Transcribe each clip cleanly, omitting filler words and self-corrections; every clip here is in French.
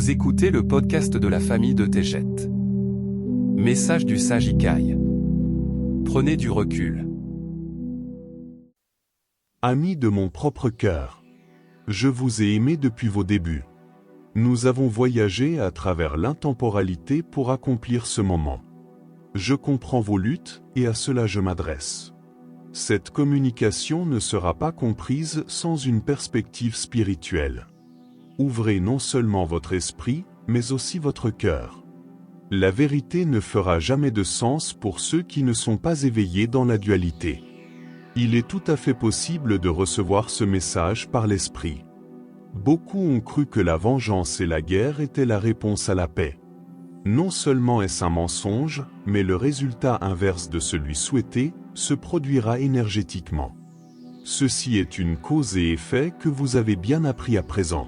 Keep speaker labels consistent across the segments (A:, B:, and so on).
A: Vous écoutez le podcast de la famille de Tégette. Message du sage Ikai. Prenez du recul.
B: Amis de mon propre cœur, je vous ai aimé depuis vos débuts. Nous avons voyagé à travers l'intemporalité pour accomplir ce moment. Je comprends vos luttes et à cela je m'adresse. Cette communication ne sera pas comprise sans une perspective spirituelle. Ouvrez non seulement votre esprit, mais aussi votre cœur. La vérité ne fera jamais de sens pour ceux qui ne sont pas éveillés dans la dualité. Il est tout à fait possible de recevoir ce message par l'esprit. Beaucoup ont cru que la vengeance et la guerre étaient la réponse à la paix. Non seulement est-ce un mensonge, mais le résultat inverse de celui souhaité se produira énergétiquement. Ceci est une cause et effet que vous avez bien appris à présent.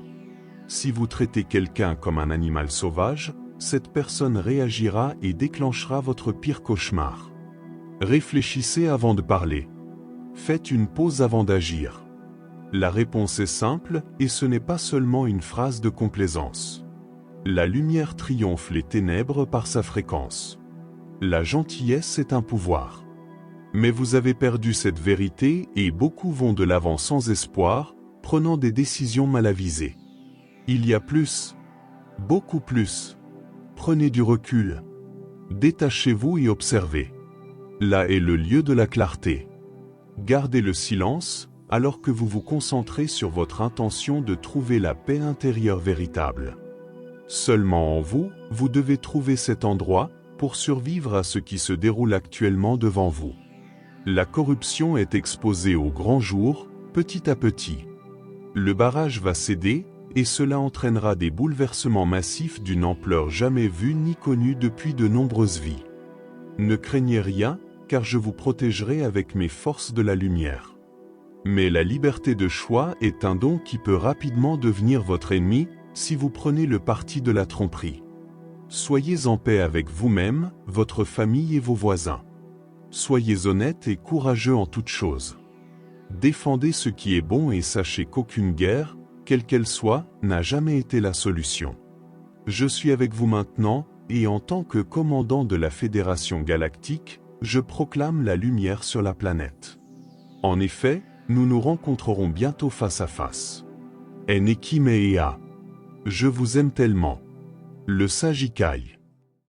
B: Si vous traitez quelqu'un comme un animal sauvage, cette personne réagira et déclenchera votre pire cauchemar. Réfléchissez avant de parler. Faites une pause avant d'agir. La réponse est simple, et ce n'est pas seulement une phrase de complaisance. La lumière triomphe les ténèbres par sa fréquence. La gentillesse est un pouvoir. Mais vous avez perdu cette vérité et beaucoup vont de l'avant sans espoir, prenant des décisions mal avisées. Il y a plus, beaucoup plus. Prenez du recul. Détachez-vous et observez. Là est le lieu de la clarté. Gardez le silence, alors que vous vous concentrez sur votre intention de trouver la paix intérieure véritable. Seulement en vous, vous devez trouver cet endroit, pour survivre à ce qui se déroule actuellement devant vous. La corruption est exposée au grand jour, petit à petit. Le barrage va céder, et cela entraînera des bouleversements massifs d'une ampleur jamais vue ni connue depuis de nombreuses vies. Ne craignez rien, car je vous protégerai avec mes forces de la lumière. Mais la liberté de choix est un don qui peut rapidement devenir votre ennemi, si vous prenez le parti de la tromperie. Soyez en paix avec vous-même, votre famille et vos voisins. Soyez honnête et courageux en toutes choses. Défendez ce qui est bon et sachez qu'aucune guerre, quelle qu'elle soit, n'a jamais été la solution. Je suis avec vous maintenant, et en tant que commandant de la Fédération Galactique, je proclame la lumière sur la planète. En effet, nous nous rencontrerons bientôt face à face. Eneki Mea. Je vous aime tellement. Le sage Ikai.